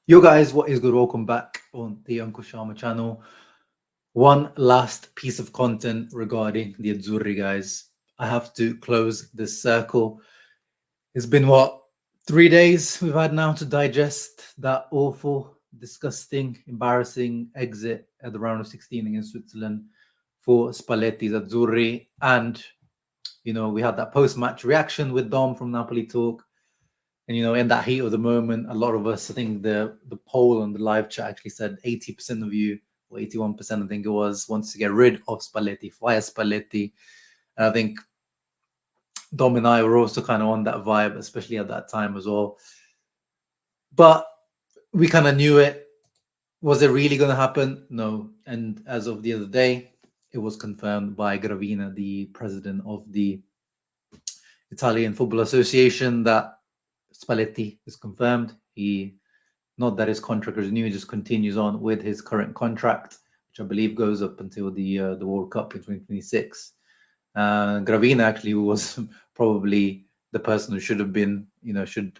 Yo guys, what is good? Welcome back on the Uncle Sharma channel. One last piece of content regarding the Azzurri guys. I have to close this circle. It's been 3 days we've had now to digest that awful, disgusting, embarrassing exit at the round of 16 against Switzerland for Spalletti's Azzurri. And, we had that post-match reaction with Dom from Napoli Talk. And in that heat of the moment, a lot of us, I think the poll on the live chat actually said 80% of you, or 81%, I think it was, wants to get rid of Spalletti, fire Spalletti. And I think Dom and I were also kind of on that vibe, especially at that time as well. But we kind of knew it. Was it really going to happen? No. And as of the other day, it was confirmed by Gravina, the president of the Italian Football Association, that Spalletti is confirmed. Not that his contract is new, he just continues on with his current contract, which I believe goes up until the World Cup in 2026. Gravina actually was probably the person who should have been, should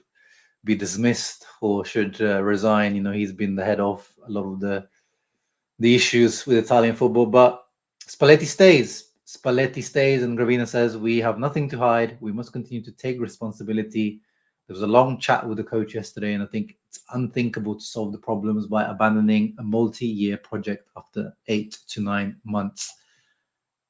be dismissed or should resign. He's been the head of a lot of the issues with Italian football, but Spalletti stays. Spalletti stays, and Gravina says, we have nothing to hide. We must continue to take responsibility. There was a long chat with the coach yesterday, and I think it's unthinkable to solve the problems by abandoning a multi-year project after 8 to 9 months.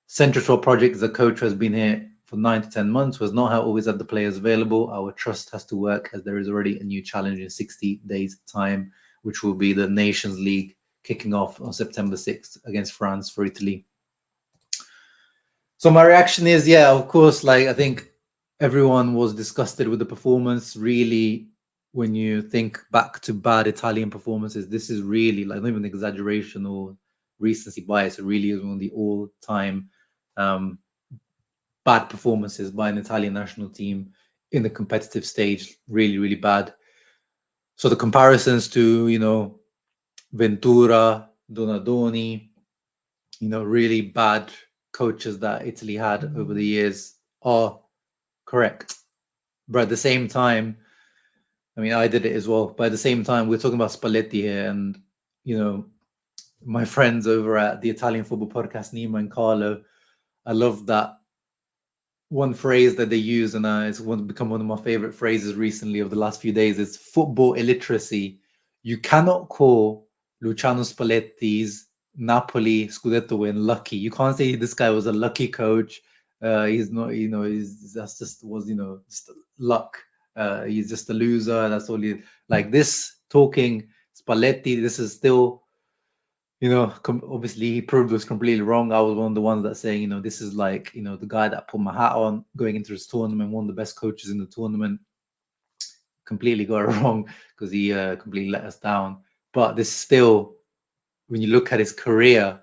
Central to our project, the coach has been here for 9 to 10 months, was not how always had the players available. Our trust has to work as there is already a new challenge in 60 days' time, which will be the Nations League kicking off on September 6th against France for Italy. So my reaction is, yeah, of course, I think everyone was disgusted with the performance. Really, when you think back to bad Italian performances, this is really not even exaggeration or recency bias. It really is one of the all-time bad performances by an Italian national team in the competitive stage. Really, really bad. So the comparisons to, Ventura, Donadoni, really bad coaches that Italy had over the years are correct. But at the same time, I did it as well. But at the same time, we're talking about Spalletti here, and my friends over at the Italian football podcast, Nima and Carlo, I love that one phrase that they use, and it's become one of my favorite phrases recently of the last few days. Is football illiteracy. You cannot call Luciano Spalletti's Napoli Scudetto win lucky. You can't say this guy was a lucky coach. He's not, that's just was, just luck. He's just a loser. That's all he like. This talking Spalletti. This is still, obviously he proved was completely wrong. I was one of the ones that saying, this is the guy that put my hat on going into this tournament, one of the best coaches in the tournament. Completely got it wrong because he completely let us down. But this still, when you look at his career,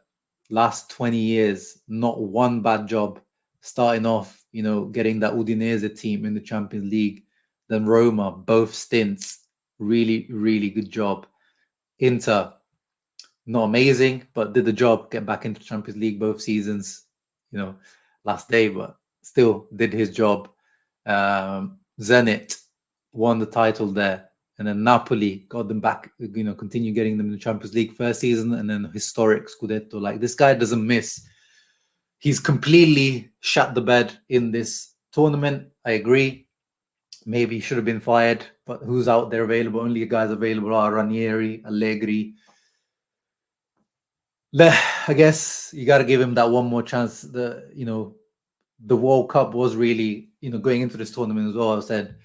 last 20 years, not one bad job. Starting off, getting that Udinese team in the Champions League, then Roma, both stints, really, really good job. Inter, not amazing, but did the job, get back into Champions League both seasons, last day, but still did his job. Zenit won the title there. And then Napoli got them back, continue getting them in the Champions League first season, and then historic Scudetto. This guy doesn't miss. He's completely shut the bed in this tournament. I agree. Maybe he should have been fired, but who's out there available? Only guys available are Ranieri, Allegri. I guess you got to give him that one more chance. The World Cup was really, going into this tournament as well. I said,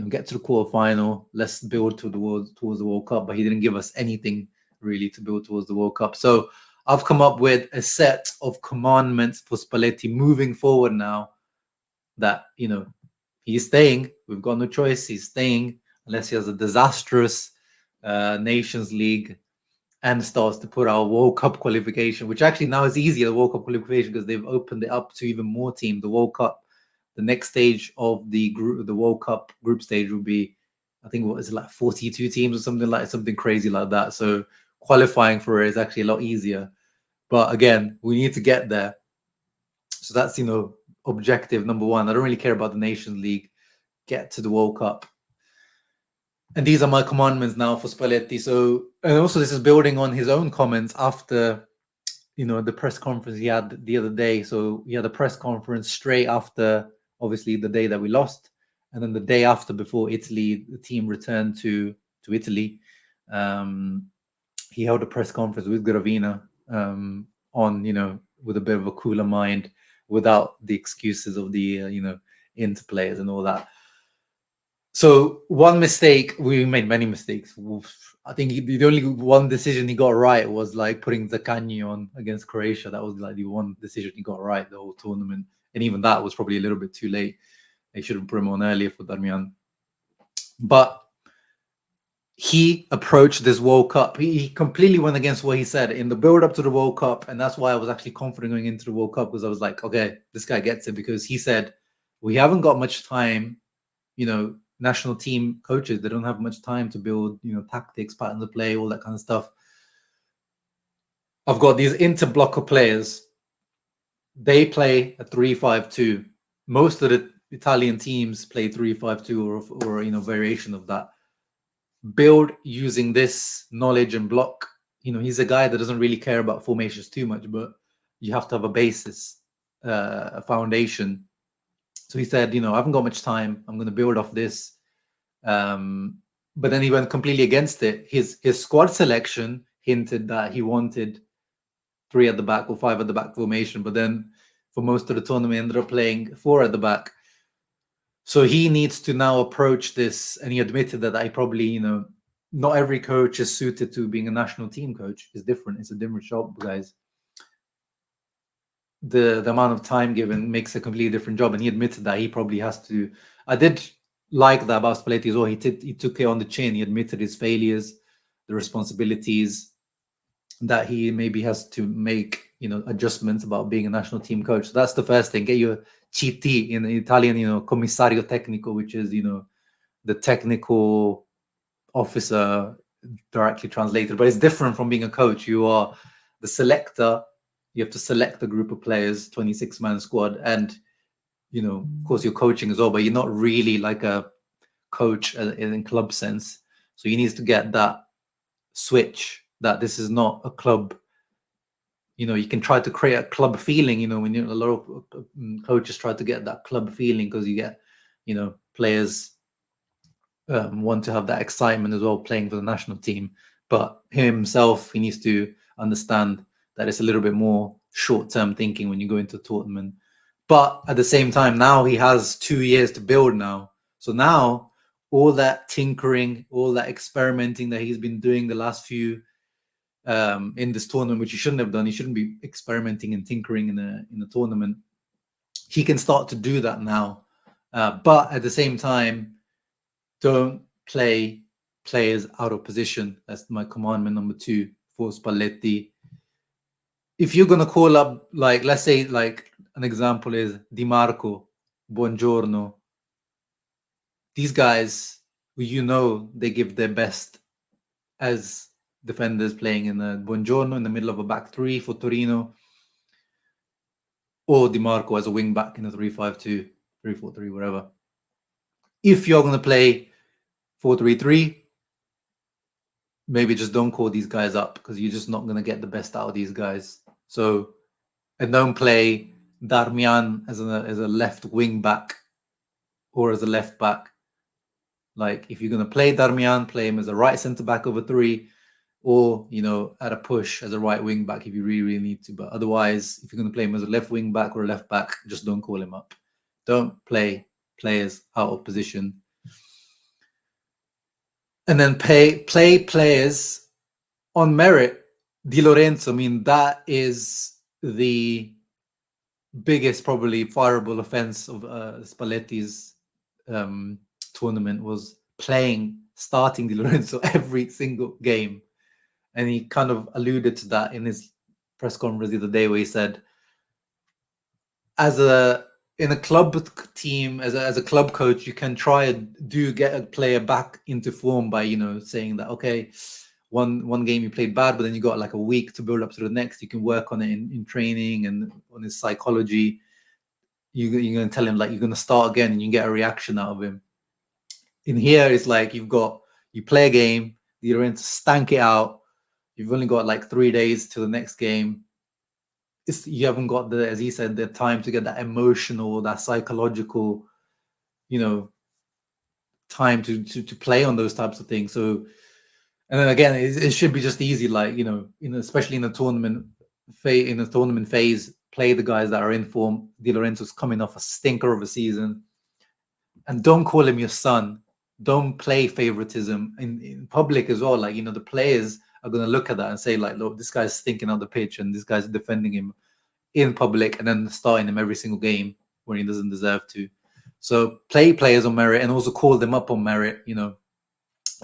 get to the quarterfinal. Let's build towards the World Cup. But he didn't give us anything really to build towards the World Cup. So I've come up with a set of commandments for Spalletti moving forward now that, he's staying. We've got no choice. He's staying unless he has a disastrous Nations League and starts to put our World Cup qualification, which actually now is easier, the World Cup qualification, because they've opened it up to even more teams. The World Cup, the next stage of the World Cup group stage will be, I think, what is it, 42 teams or something crazy like that. So qualifying for it is actually a lot easier. But again, we need to get there. So that's, objective number one. I don't really care about the Nations League. Get to the World Cup. And these are my commandments now for Spalletti. So, and also this is building on his own comments after, the press conference he had the other day. So he had a press conference straight after, obviously, the day that we lost, and then the day after, before Italy, the team returned to Italy. He held a press conference with Gravina on, with a bit of a cooler mind, without the excuses of the, Inter players and all that. So one mistake, we made many mistakes. I think the only one decision he got right was like putting Zaccagni on against Croatia. That was like the one decision he got right the whole tournament. And even that was probably a little bit too late. They should have put him on earlier for Darmian. But he approached this World Cup. He completely went against what he said in the build up to the World Cup. And that's why I was actually confident going into the World Cup, because I was like, okay, this guy gets it, because he said, we haven't got much time, national team coaches, they don't have much time to build, tactics, patterns of play, all that kind of stuff. I've got these inter-blocker players. They play a 3-5-2. Most of the Italian teams play 3-5-2 or variation of that. Build using this knowledge and block. He's a guy that doesn't really care about formations too much, but you have to have a basis, a foundation. So he said, I haven't got much time. I'm going to build off this. But then he went completely against it. His squad selection hinted that he wanted 3 at the back or 5 at the back formation, but then for most of the tournament, he ended up playing 4 at the back. So he needs to now approach this, and he admitted that I probably, not every coach is suited to being a national team coach. It's different. It's a different job, guys. The amount of time given makes a completely different job, and he admitted that he probably has to. I did like that about Spalletti as well. He took it on the chin. He admitted his failures, the responsibilities that he maybe has to make, adjustments about being a national team coach. So that's the first thing. Get your CT in Italian, commissario tecnico, which is, the technical officer directly translated. But it's different from being a coach. You are the selector. You have to select a group of players, 26-man squad, and of course, you're coaching as well, but you're not really like a coach in club sense. So he needs to get that switch that this is not a club. You can try to create a club feeling, when a lot of coaches try to get that club feeling, because you get, players want to have that excitement as well playing for the national team. But himself, he needs to understand that it's a little bit more short-term thinking when you go into a tournament. But at the same time, now he has 2 years to build now. So now all that tinkering, all that experimenting that he's been doing the last few in this tournament, which he shouldn't have done. He shouldn't be experimenting and tinkering in a tournament. He can start to do that now. But at the same time, don't play players out of position. That's my commandment number 2 for Spalletti. If you're going to call up, like, let's say, like, an example is Di Marco, Buongiorno. These guys, they give their best as defenders playing in a Buongiorno in the middle of a back 3 for Torino, or Di Marco as a wing back in a 3-5-2, 3-4-3, whatever. If you're going to play 4-3-3, maybe just don't call these guys up, because you're just not going to get the best out of these guys. So, and don't play Darmian as a left wing back or as a left back. Like, if you're going to play Darmian, play him as a right centre back over 3, or at a push as a right wing back if you really, really need to. But otherwise, if you're going to play him as a left wing back or a left back, just don't call him up. Don't play players out of position. And then play players on merit. Di Lorenzo, that is the biggest, probably, fireable offense of Spalletti's tournament, was starting Di Lorenzo every single game. And he kind of alluded to that in his press conference the other day, where he said, in a club team, as a club coach, you can try and get a player back into form by, saying that, okay, one game you played bad, but then you got like a week to build up to the next. You can work on it in training and on his psychology. You're going to tell him, like, you're going to start again, and you can get a reaction out of him. In here, it's like you've got You play a game, you're in to stank it out. You've only got like 3 days to the next game. You haven't got the, as he said, the time to get that emotional, that psychological, time to play on those types of things. So, and then again, it should be just easy, like especially in the tournament phase, play the guys that are in form. Di Lorenzo's coming off a stinker of a season, and don't call him your son. Don't play favoritism in public as well. Like the players are going to look at that and say, like, look, this guy's stinking on the pitch, and this guy's defending him in public, and then starting him every single game when he doesn't deserve to. So play players on merit, and also call them up on merit.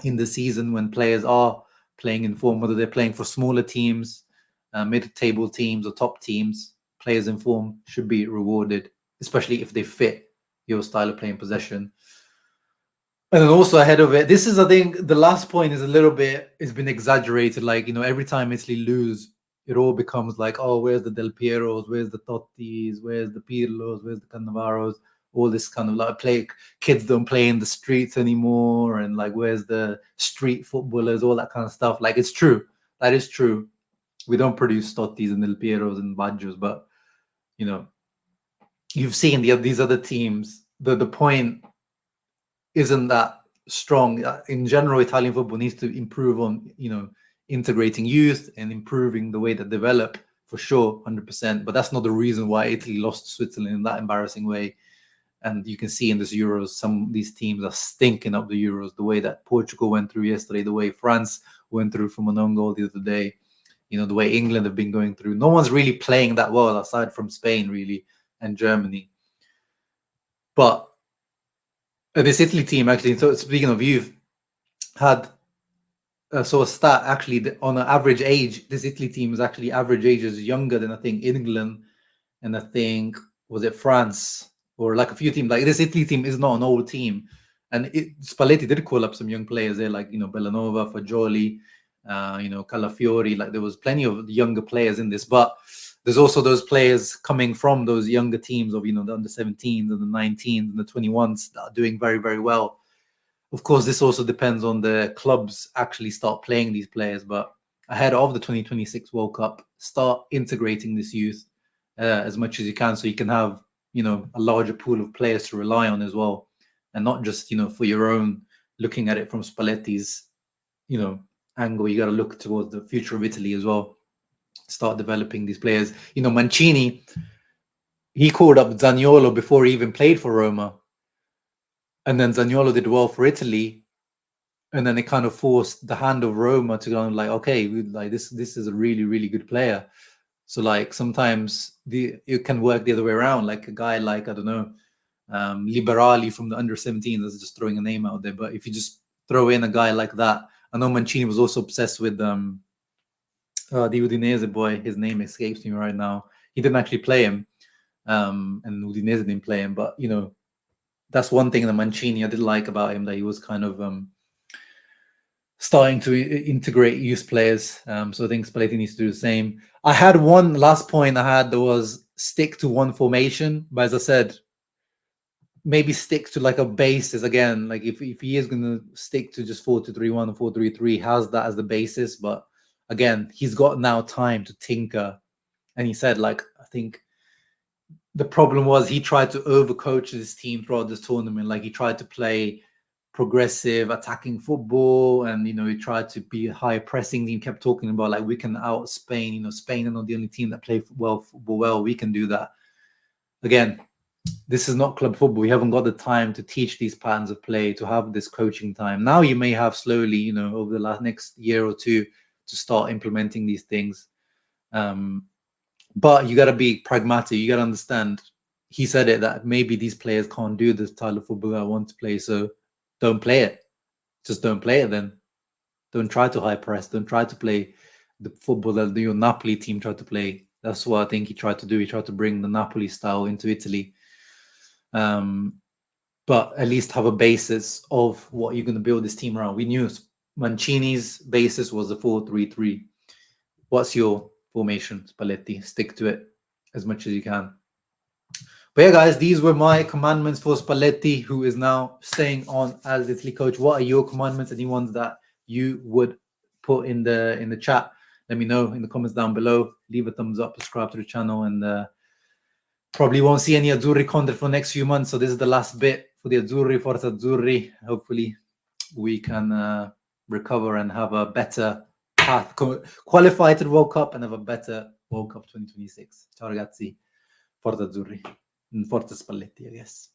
In the season when players are playing in form, whether they're playing for smaller teams, mid-table teams, or top teams, players in form should be rewarded, especially if they fit your style of playing possession. And then also ahead of it, this is, I think, the last point is a little bit, it's been exaggerated. Like, every time Italy lose, it all becomes like, oh, where's the Del Pieros, where's the Tottis, where's the Pirlos, where's the Cannavaros, all this kind of like kids don't play in the streets anymore, and like where's the street footballers, all that kind of stuff. Like, it's true, that is true. We don't produce Tottis and Del Pieros and Baggios, but you've seen these other teams. The point isn't that strong. In general, Italian football needs to improve on integrating youth and improving the way they develop, for sure, 100%. But that's not the reason why Italy lost to Switzerland in that embarrassing way. And you can see in this Euros, some of these teams are stinking up the Euros, the way that Portugal went through yesterday, the way France went through from an own goal the other day, the way England have been going through. No one's really playing that well aside from Spain, really, and Germany. But this Italy team, actually, so speaking of youth, had a stat, actually, on an average age, this Italy team is actually average age is younger than, I think, England, and I think, was it France? Or like a few teams. Like, this Italy team is not an old team, and Spalletti did call up some young players there, like Bellanova, Fagioli, Calafiori. Like, there was plenty of younger players in this, but there's also those players coming from those younger teams of the under 17s and the 19s and the 21s that are doing very, very well. Of course, this also depends on the clubs actually start playing these players, but ahead of the 2026 World Cup, start integrating this youth as much as you can, so you can have a larger pool of players to rely on as well, and not just for your own, looking at it from Spalletti's angle. You got to look towards the future of Italy as well, start developing these players. Mancini, he called up Zaniolo before he even played for Roma, and then Zaniolo did well for Italy, and then it kind of forced the hand of Roma to go like, okay, this is a really, really good player. So like sometimes it can work the other way around. Like a guy like, I don't know, Liberali from the under 17. That's just throwing a name out there. But if you just throw in a guy like that, I know Mancini was also obsessed with the Udinese boy. His name escapes me right now. He didn't actually play him, and Udinese didn't play him. But that's one thing that Mancini I did like about him, that he was kind of starting to integrate youth players. So I think Spalletti needs to do the same. I had one last point that was stick to one formation, but as I said, maybe stick to like a basis again. Like if he is going to stick to just 4-2-3-1 or 4-3-3, has that as the basis. But again, he's got now time to tinker. And he said, like, I think the problem was he tried to overcoach his team throughout this tournament. Like, he tried to play progressive attacking football, and he tried to be a high pressing team. Kept talking about like, we can out Spain. Spain are not the only team that play football well. We can do that. Again, this is not club football. We haven't got the time to teach these patterns of play, to have this coaching time. Now you may have slowly, over the next year or two, to start implementing these things. But you got to be pragmatic. You got to understand. He said it, that maybe these players can't do the style of football I want to play. So don't play it. Just don't play it then. Don't try to high press. Don't try to play the football that your Napoli team tried to play. That's what I think he tried to do. He tried to bring the Napoli style into Italy. But at least have a basis of what you're going to build this team around. We knew Mancini's basis was a 4-3-3. What's your formation, Spalletti? Stick to it as much as you can. But yeah, guys, these were my commandments for Spalletti, who is now staying on as Italy coach. What are your commandments? Any ones that you would put in the chat? Let me know in the comments down below. Leave a thumbs up, subscribe to the channel, and probably won't see any Azzurri content for the next few months. So this is the last bit for the Azzurri, Forza Azzurri. Hopefully we can recover and have a better path, qualify to the World Cup and have a better World Cup 2026. Ciao ragazzi, Forza Azzurri, Forza Spalletti, I guess.